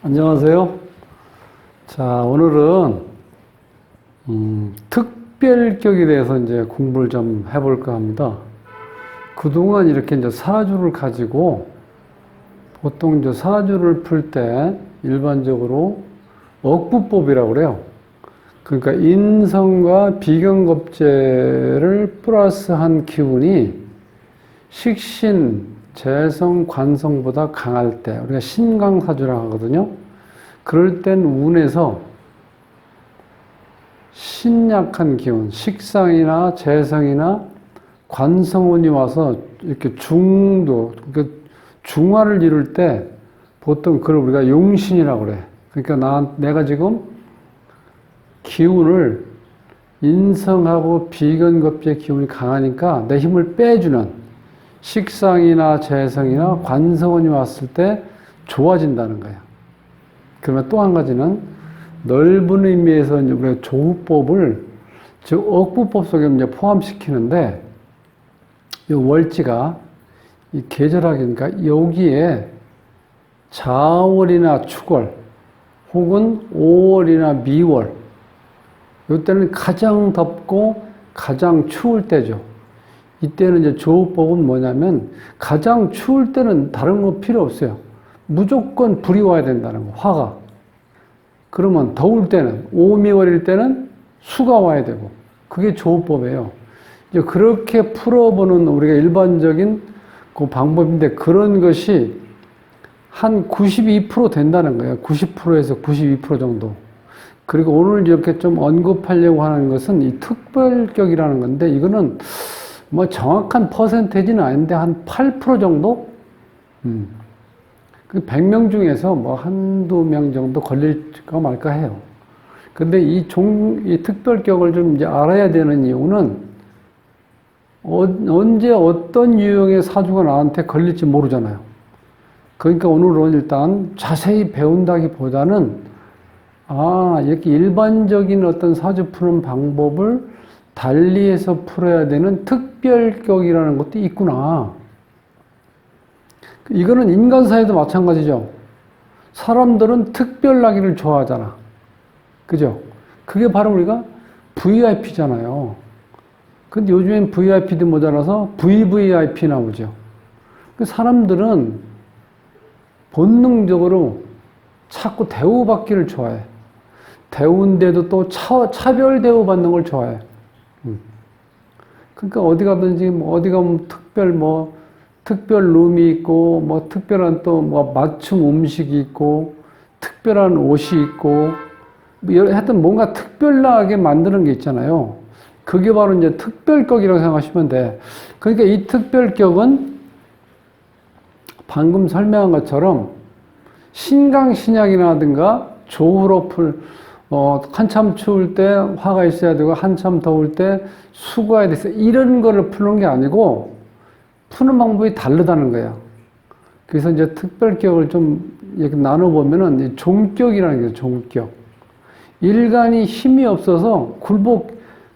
안녕하세요. 자, 오늘은 특별격에 대해서 이제 공부를 좀 해볼까 합니다. 그동안 이렇게 이제 사주를 가지고 보통 이제 사주를 풀 때 일반적으로 억부법이라고 그래요. 그러니까 인성과 비견겁재를 플러스한 기운이 식신, 재성, 관성보다 강할 때 우리가 신강사주라고 하거든요. 그럴 땐 운에서 신약한 기운, 식상이나 재성이나 관성운이 와서 이렇게 중도, 그러니까 중화를 이룰 때 보통 그걸 우리가 용신이라고 그래. 그러니까 내가 지금 기운을 인성하고 비견겁재 기운이 강하니까 내 힘을 빼주는 식상이나 재성이나 관성운이 왔을 때 좋아진다는 거야. 그러면 또 한 가지는 넓은 의미에서 이제 우리가 조후법을 즉 억부법 속에 이제 포함시키는데 이 월지가 이 계절학이니까 여기에 자월이나 축월 혹은 5월이나 미월 이때는 가장 덥고 가장 추울 때죠. 이때는 이제 조후법은 뭐냐면 가장 추울 때는 다른 거 필요 없어요. 무조건 불이 와야 된다는 거, 화가. 그러면 더울 때는, 5, 미월일 때는 수가 와야 되고, 그게 조후법이에요. 이제 그렇게 풀어보는 우리가 일반적인 그 방법인데 그런 것이 한 92% 된다는 거예요. 90%에서 92% 정도. 그리고 오늘 이렇게 좀 언급하려고 하는 것은 이 특별격이라는 건데 이거는 뭐 정확한 퍼센테이지는 아닌데 한 8% 정도? 100명 중에서 뭐 한두 명 정도 걸릴까 말까 해요. 근데 이 특별격을 좀 이제 알아야 되는 이유는 언제 어떤 유형의 사주가 나한테 걸릴지 모르잖아요. 그러니까 오늘은 일단 자세히 배운다기보다는 이렇게 일반적인 어떤 사주 푸는 방법을 달리해서 풀어야 되는 특별격이라는 것도 있구나. 이거는 인간사회도 마찬가지죠. 사람들은 특별나기를 좋아하잖아. 그죠? 그게 바로 우리가 VIP잖아요. 근데 요즘엔 VIP도 모자라서 VVIP 나오죠. 사람들은 본능적으로 자꾸 대우받기를 좋아해. 대우인데도 또 차별 대우받는 걸 좋아해. 그러니까 어디 가든지 어디 가면 특별 룸이 있고 특별한 또 맞춤 음식이 있고 특별한 옷이 있고 하여튼 뭔가 특별하게 만드는 게 있잖아요. 그게 바로 이제 특별격이라고 생각하시면 돼. 그러니까 이 특별격은 방금 설명한 것처럼 신강신약이라든가 조후로 한참 추울 때 화가 있어야 되고 한참 더울 때 수고해야 돼서 이런 거를 푸는 게 아니고 푸는 방법이 다르다는 거예요. 그래서 이제 특별격을 좀 이렇게 나눠보면은 종격이라는 게 종격. 일간이 힘이 없어서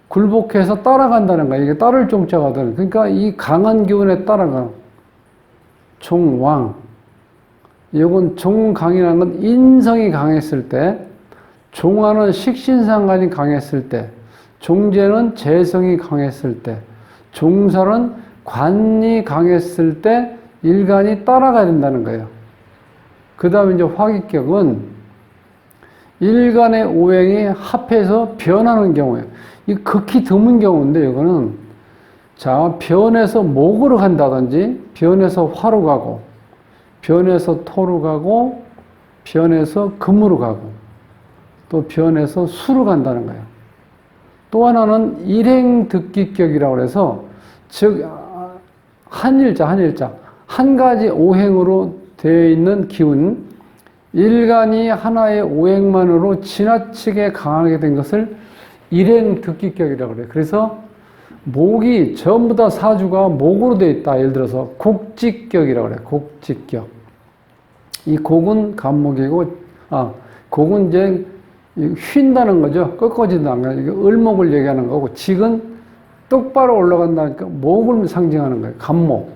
굴복해서 따라간다는 거예요. 이게 따를 종자거든. 그러니까 이 강한 기운에 따라가. 종왕. 이건 종강이라는 건 인성이 강했을 때, 종화는 식신상관이 강했을 때, 종재는 재성이 강했을 때, 종살은 관이 강했을 때 일간이 따라가야 된다는 거예요. 그 다음에 이제 화기격은 일간의 오행이 합해서 변하는 경우예요. 이 극히 드문 경우인데 이거는 자 변해서 목으로 간다든지 변해서 화로 가고 변해서 토로 가고 변해서 금으로 가고 또 변해서 수로 간다는 거예요. 또 하나는 일행득기격이라고 해서 즉 한일자 한 가지 오행으로 되어 있는 기운 일간이 하나의 오행만으로 지나치게 강하게 된 것을 일행득기격이라고 그래요. 그래서 목이 전부 다 사주가 목으로 되어 있다. 예를 들어서 곡직격이라고 그래요. 곡직격. 이 곡은 간목이고 곡은 이제 휜다는 거죠. 꺾어진다는 거예요. 을목을 얘기하는 거고 직은 똑바로 올라간다니까 목을 상징하는 거예요. 간목.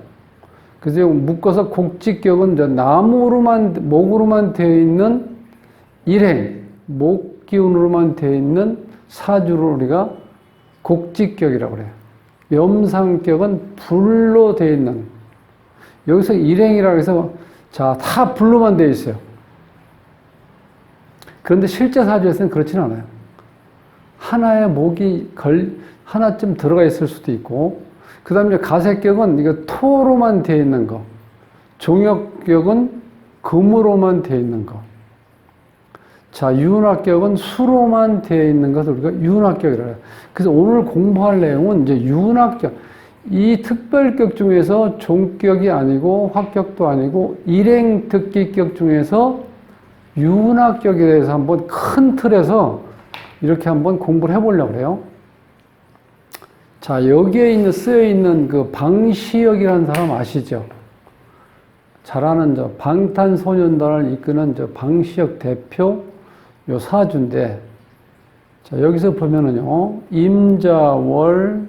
그래서 묶어서 곡직격은 이제 목으로만 되어 있는 일행, 목기운으로만 되어 있는 사주를 우리가 곡직격이라고 그래요. 염상격은 불로 되어 있는, 여기서 일행이라고 해서 자, 다 불로만 되어 있어요. 그런데 실제 사주에서는 그렇진 않아요. 하나의 목이 하나쯤 들어가 있을 수도 있고, 그 다음에 가색격은 이거 토로만 되어 있는 거, 종역격은 금으로만 되어 있는 거, 자, 윤학격은 수로만 되어 있는 것을 우리가 윤학격이라고 해요. 그래서 오늘 공부할 내용은 이제 윤학격, 이 특별격 중에서 종격이 아니고 화격도 아니고 일행특기격 중에서 윤학격에 대해서 한번 큰 틀에서 이렇게 한번 공부를 해보려고 해요. 자, 여기에 쓰여 있는 그 방시혁이라는 사람 아시죠? 잘 아는 방탄소년단을 이끄는 방시혁 대표 요 사주인데, 자, 여기서 보면은요, 임자년,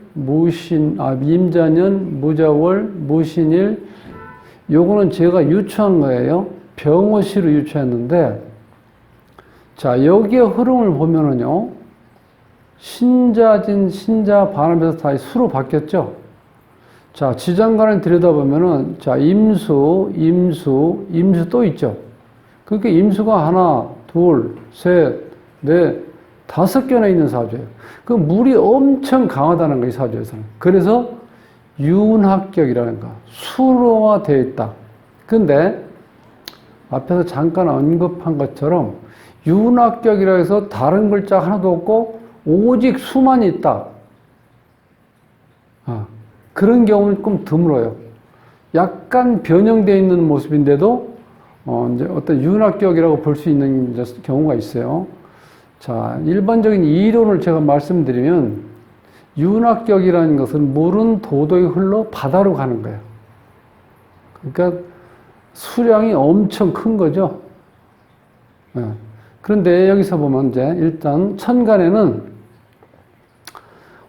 무자월, 무신일, 요거는 제가 유추한 거예요. 병호시로 유추했는데, 자, 여기에 흐름을 보면은요, 신자진, 신자 반하면서 다 수로 바뀌었죠? 자, 지장간을 들여다보면은, 자, 임수 또 있죠? 그러니까 임수가 하나, 둘, 셋, 넷, 5개나 있는 사주예요. 그 물이 엄청 강하다는 거예요, 이 사주에서는. 그래서 윤학격이라는 거, 수로화되어 있다. 근데 앞에서 잠깐 언급한 것처럼 윤학격이라 해서 다른 글자 하나도 없고 오직 수만 있다. 그런 경우는 좀 드물어요. 약간 변형되어 있는 모습인데도 이제 어떤 윤학격이라고 볼 수 있는 경우가 있어요. 자, 일반적인 이론을 제가 말씀드리면 윤학격이라는 것은 물은 도도히 흘러 바다로 가는 거예요. 그러니까 수량이 엄청 큰 거죠. 그런데 여기서 보면 이제 일단 천간에는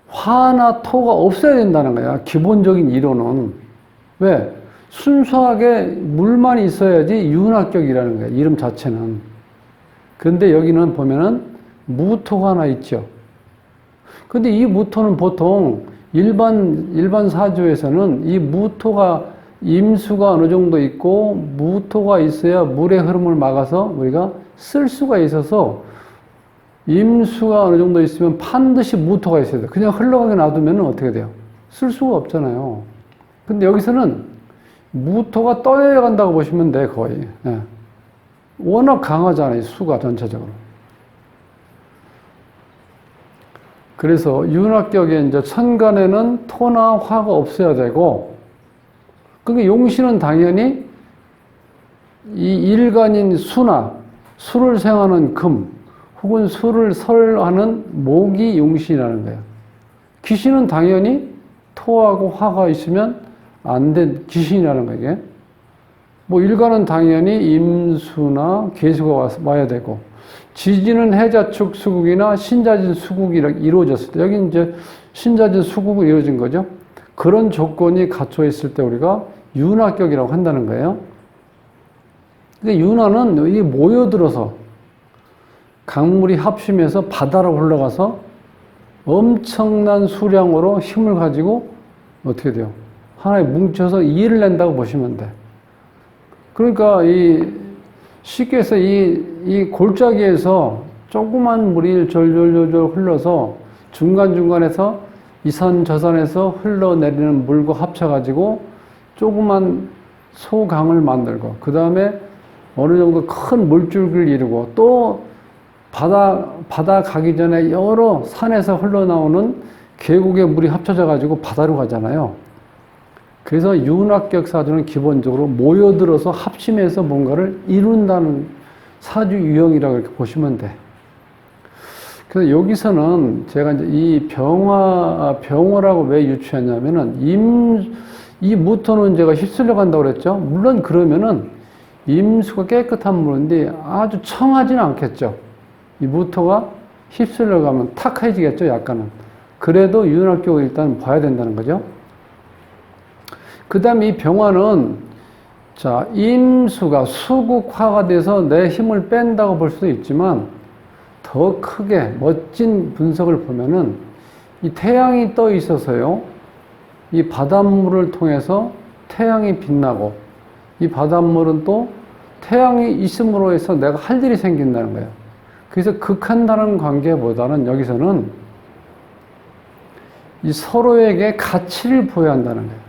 화나 토가 없어야 된다는 거야. 기본적인 이론은. 왜? 순수하게 물만 있어야지 윤학격이라는 거야. 이름 자체는. 그런데 여기는 보면은 무토가 하나 있죠. 근데 이 무토는 보통 일반 사주에서는 이 무토가 임수가 어느 정도 있고 무토가 있어야 물의 흐름을 막아서 우리가 쓸 수가 있어서 임수가 어느 정도 있으면 반드시 무토가 있어야 돼요. 그냥 흘러가게 놔두면 어떻게 돼요? 쓸 수가 없잖아요. 근데 여기서는 무토가 떠내려간다고 보시면 돼, 거의. 예. 워낙 강하잖아요, 수가 전체적으로. 그래서 윤학격에 이제 천간에는 토나 화가 없어야 되고, 그러니까 용신은 당연히 이 일간인 수를 생하는 금, 혹은 수를 설하는 목이 용신이라는 거예요. 귀신은 당연히 토하고 화가 있으면 안 된 귀신이라는 거예요, 이게. 뭐 일간은 당연히 임수나 계수가 와야 되고, 지지는 해자축 수국이나 신자진 수국이 이루어졌을 때, 여기 이제 신자진 수국이 이루어진 거죠. 그런 조건이 갖춰 있을 때 우리가 윤학격이라고 한다는 거예요. 근데 윤화는 이 모여들어서 강물이 합심해서 바다로 흘러가서 엄청난 수량으로 힘을 가지고 어떻게 돼요? 하나에 뭉쳐서 일을 낸다고 보시면 돼. 그러니까 쉽게 해서 이 골짜기에서 조그만 물이 졸졸졸 흘러서 중간중간에서 이 산 저 산에서 흘러내리는 물과 합쳐가지고 조그만 소강을 만들고, 그 다음에 어느 정도 큰 물줄기를 이루고, 또 바다 가기 전에 여러 산에서 흘러나오는 계곡의 물이 합쳐져가지고 바다로 가잖아요. 그래서 윤학격 사주는 기본적으로 모여들어서 합심해서 뭔가를 이룬다는 사주 유형이라고 이렇게 보시면 돼. 그래서 여기서는 제가 이제 이 병화라고 왜 유추했냐면은 이 무토는 제가 휩쓸려 간다고 그랬죠. 물론 그러면은 임수가 깨끗한 물인데 아주 청하지는 않겠죠. 이 무토가 휩쓸려 가면 탁해지겠죠, 약간은. 그래도 윤학격을 일단 봐야 된다는 거죠. 그 다음에 이 병화는 자, 임수가 수국화가 돼서 내 힘을 뺀다고 볼 수도 있지만 더 크게 멋진 분석을 보면은 이 태양이 떠 있어서요. 이 바닷물을 통해서 태양이 빛나고 이 바닷물은 또 태양이 있음으로 해서 내가 할 일이 생긴다는 거예요. 그래서 극한다는 관계보다는 여기서는 이 서로에게 가치를 부여한다는 거예요.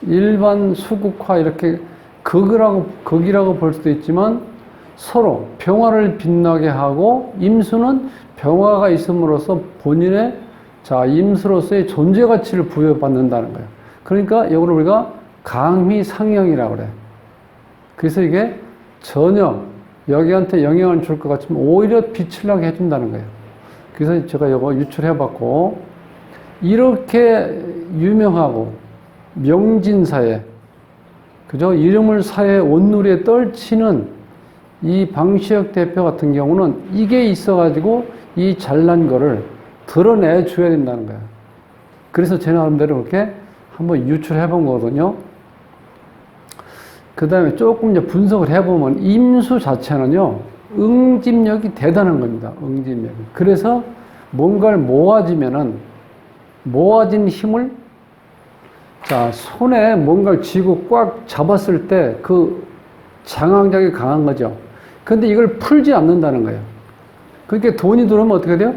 일반 수국화 이렇게 극이라고 볼 수도 있지만 서로 병화를 빛나게 하고 임수는 병화가 있음으로써 본인의 임수로서의 존재 가치를 부여받는다는 거예요. 그러니까 이걸 우리가 강희상형이라고 그래요. 그래서 이게 전혀 여기한테 영향을 줄 것 같지만 오히려 빛을 나게 해준다는 거예요. 그래서 제가 이거 유출해봤고, 이렇게 유명하고 명진사에, 그죠? 이름을 사회 온누리에 떨치는 이 방시혁 대표 같은 경우는 이게 있어가지고 이 잘난 거를 드러내 줘야 된다는 거예요. 그래서 제 나름대로 그렇게 한번 유출해 본 거거든요. 그 다음에 조금 이제 분석을 해보면 임수 자체는요, 응집력이 대단한 겁니다. 응집력이. 그래서 뭔가를 모아지면은 모아진 힘을 손에 뭔가를 쥐고 꽉 잡았을 때 그 장악력이 강한 거죠. 근데 이걸 풀지 않는다는 거예요. 그러니까 돈이 들어오면 어떻게 돼요?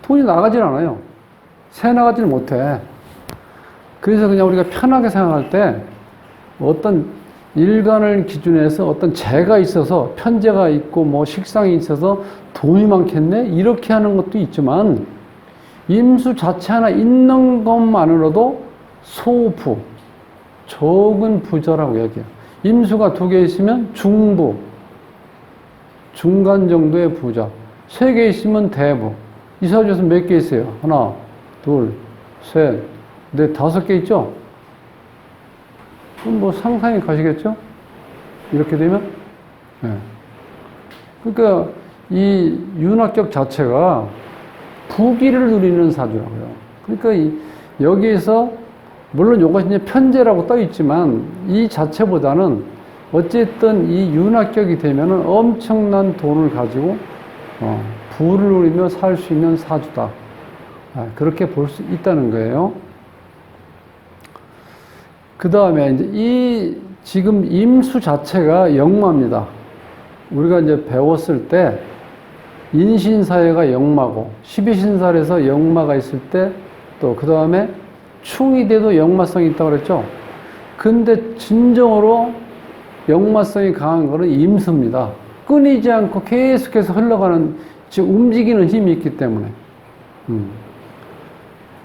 돈이 나가질 않아요. 새 나가질 못해. 그래서 그냥 우리가 편하게 생각할 때 어떤 일간을 기준해서 어떤 재가 있어서 편재가 있고 뭐 식상이 있어서 돈이 많겠네? 이렇게 하는 것도 있지만 임수 자체 하나 있는 것만으로도 소부, 적은 부자라고 얘기해요. 임수가 2개 있으면 중부, 중간 정도의 부자. 3개 있으면 대부. 이사주에서 몇 개 있어요? 하나, 둘, 셋, 넷, 5개 있죠? 그럼 뭐 상상이 가시겠죠? 이렇게 되면? 네. 그러니까 이 윤학격 자체가 부귀를 누리는 사주라고요. 그러니까 여기에서 물론 이것이 이제 편재라고 떠 있지만 이 자체보다는 어쨌든 이 윤학격이 되면은 엄청난 돈을 가지고 부를 누리며 살 수 있는 사주다. 그렇게 볼 수 있다는 거예요. 그 다음에 이제 이 지금 임수 자체가 역마입니다. 우리가 이제 배웠을 때 인신사회가 역마고 12신살에서 역마가 있을 때 또 그 다음에 충이 돼도 역마성이 있다고 그랬죠. 근데 진정으로 역마성이 강한 거는 임수입니다. 끊이지 않고 계속해서 흘러가는, 즉 움직이는 힘이 있기 때문에.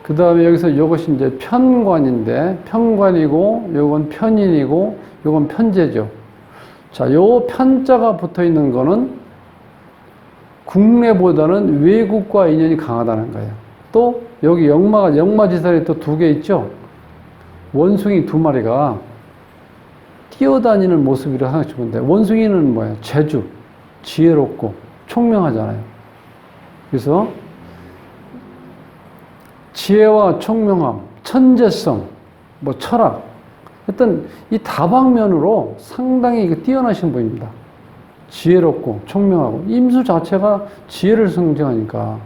그 다음에 여기서 이것이 이제 편관인데, 편관이고, 요건 편인이고, 요건 편재죠. 자, 요 편자가 붙어 있는 거는 국내보다는 외국과 인연이 강하다는 거예요. 또, 여기 역마지살이 또 2개 있죠? 원숭이 2마리가 뛰어다니는 모습이라고 생각하시면 돼요. 원숭이는 뭐예요? 재주, 지혜롭고, 총명하잖아요. 그래서, 지혜와 총명함, 천재성, 뭐 철학, 하여튼 이 다방면으로 상당히 뛰어나신 분입니다. 지혜롭고 총명하고 임수 자체가 지혜를 상징하니까.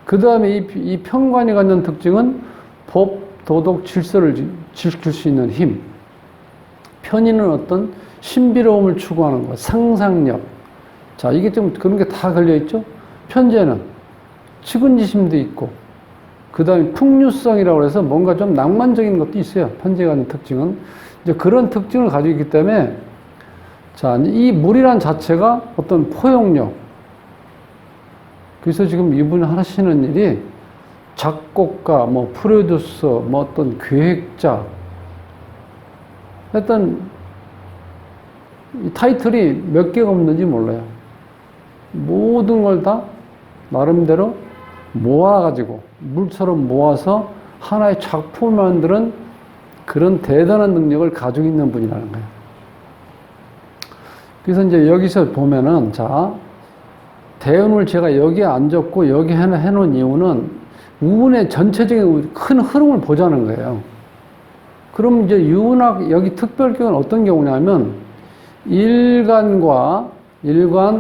그 다음에 이 편관이 갖는 특징은 법, 도덕, 질서를 지킬 수 있는 힘. 편인은 어떤 신비로움을 추구하는 것, 상상력. 자, 이게 좀 그런 게 다 걸려있죠? 편재는 측은지심도 있고, 그 다음에 풍류성이라고 해서 뭔가 좀 낭만적인 것도 있어요. 편재가 갖는 특징은. 이제 그런 특징을 가지고 있기 때문에, 자, 이 물이란 자체가 어떤 포용력. 그래서 지금 이분이 하시는 일이 작곡가, 뭐, 프로듀서, 뭐 어떤 기획자. 하여튼, 이 타이틀이 몇 개가 없는지 몰라요. 모든 걸 다 나름대로 모아가지고, 물처럼 모아서 하나의 작품을 만드는 그런 대단한 능력을 가지고 있는 분이라는 거예요. 그래서 이제 여기서 보면은, 자, 대운을 제가 여기에 앉았고 여기 해놓은 이유는 우운의 전체적인 큰 흐름을 보자는 거예요. 그럼 이제 윤학, 여기 특별격은 어떤 경우냐면, 일간,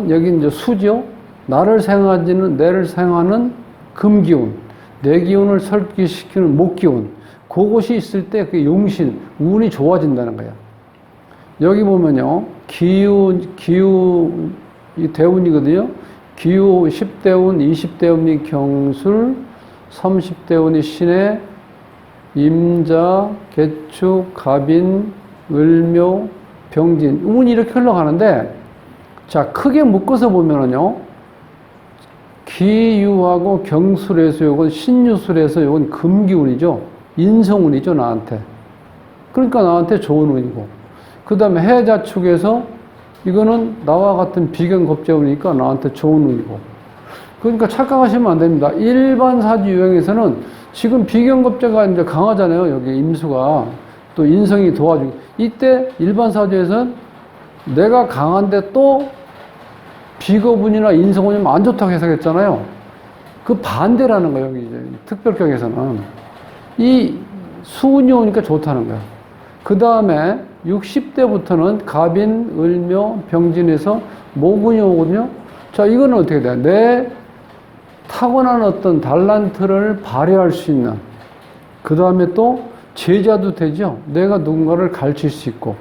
여기 이제 수죠? 내를 사용하는 금기운, 내 기운을 설기시키는 목기운, 그것이 있을 때 그 용신, 운이 좋아진다는 거야. 여기 보면요, 이 대운이거든요. 기우 10대운, 20대운이 경술, 30대운이 신해, 임자, 개축, 갑인, 을묘, 병진. 운이 이렇게 흘러가는데, 자, 크게 묶어서 보면은요, 기유하고 경술에서 요건 신유술에서 요건 금기운이죠. 인성운이죠, 나한테. 그러니까 나한테 좋은 운이고. 그 다음에 해자축에서 이거는 나와 같은 비견겁재운이니까 나한테 좋은 운이고. 그러니까 착각하시면 안 됩니다. 일반 사주 유형에서는 지금 비견겁재가 이제 강하잖아요. 여기 임수가. 또 인성이 도와주고. 이때 일반 사주에서는 내가 강한데 또 비겁운이나 인성운이면 안 좋다고 해석했잖아요. 그 반대라는 거예요. 여기 이제 특별격에서는. 이 수운이 오니까 좋다는 거예요. 그 다음에 60대부터는 갑인, 을묘, 병진에서 모군이 오거든요. 자, 이거는 어떻게 돼요? 내 타고난 어떤 달란트를 발휘할 수 있는, 그 다음에 또 제자도 되죠. 내가 누군가를 가르칠 수 있고,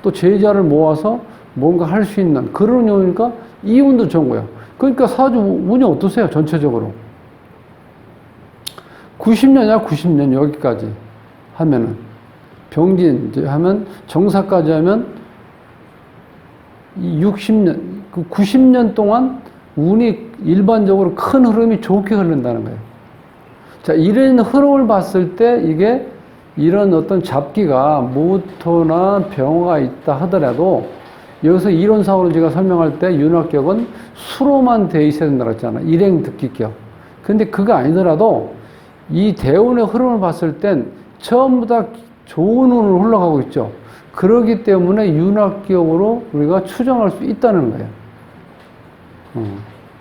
또 제자를 모아서 뭔가 할 수 있는 그런 운이니까 이 운도 좋은 거예요. 그러니까 사주 운이 어떠세요? 전체적으로. 90년이야, 90년 여기까지 하면은. 병진 이제 하면 정사까지 하면 이 60년, 그 90년 동안 운이 일반적으로 큰 흐름이 좋게 흐른다는 거예요. 자, 이런 흐름을 봤을 때 이게 이런 어떤 잡기가 무토나 병화가 있다 하더라도 여기서 이론상으로 제가 설명할 때 윤학격은 수로만 돼 있어야 된다고 했잖아. 일행특기격. 근데 그거 아니더라도 이 대운의 흐름을 봤을 땐 전부 다 좋은 운으로 흘러가고 있죠. 그러기 때문에 윤학격으로 우리가 추정할 수 있다는 거예요.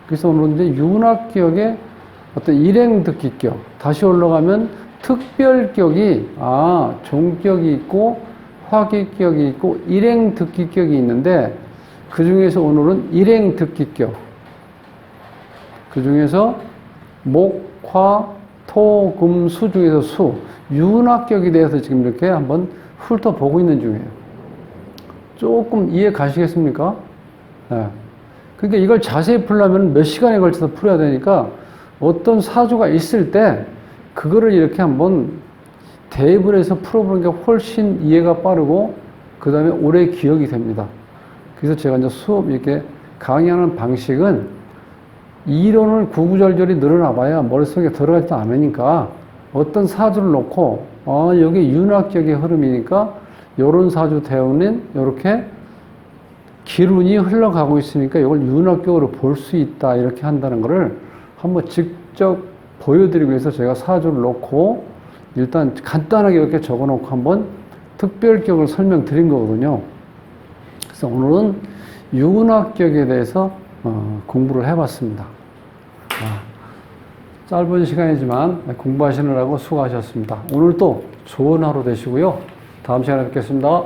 그래서 오늘 이제 윤학격의 어떤 일행특기격, 다시 올라가면 특별격이, 종격이 있고, 화기격이 있고, 일행특기격이 있는데, 그 중에서 오늘은 일행특기격. 그 중에서 목, 화, 토, 금, 수 중에서 수, 윤학격에 대해서 지금 이렇게 한번 훑어보고 있는 중이에요. 조금 이해 가시겠습니까? 네. 그러니까 이걸 자세히 풀려면 몇 시간에 걸쳐서 풀어야 되니까 어떤 사주가 있을 때 그거를 이렇게 한번 대입을 해서 풀어보는 게 훨씬 이해가 빠르고 그 다음에 오래 기억이 됩니다. 그래서 제가 이제 수업 이렇게 강의하는 방식은 이론을 구구절절히 늘어나봐야 머릿속에 들어가지도 않으니까 어떤 사주를 놓고 여기 윤학격의 흐름이니까 요런 사주 대운은 이렇게 기운이 흘러가고 있으니까 이걸 윤학격으로 볼 수 있다 이렇게 한다는 거를 한번 직접 보여드리기 위해서 제가 사주를 놓고 일단 간단하게 이렇게 적어놓고 한번 특별격을 설명드린 거거든요. 그래서 오늘은 윤학격에 대해서 공부를 해봤습니다. 짧은 시간이지만 공부하시느라고 수고하셨습니다. 오늘 또 좋은 하루 되시고요. 다음 시간에 뵙겠습니다.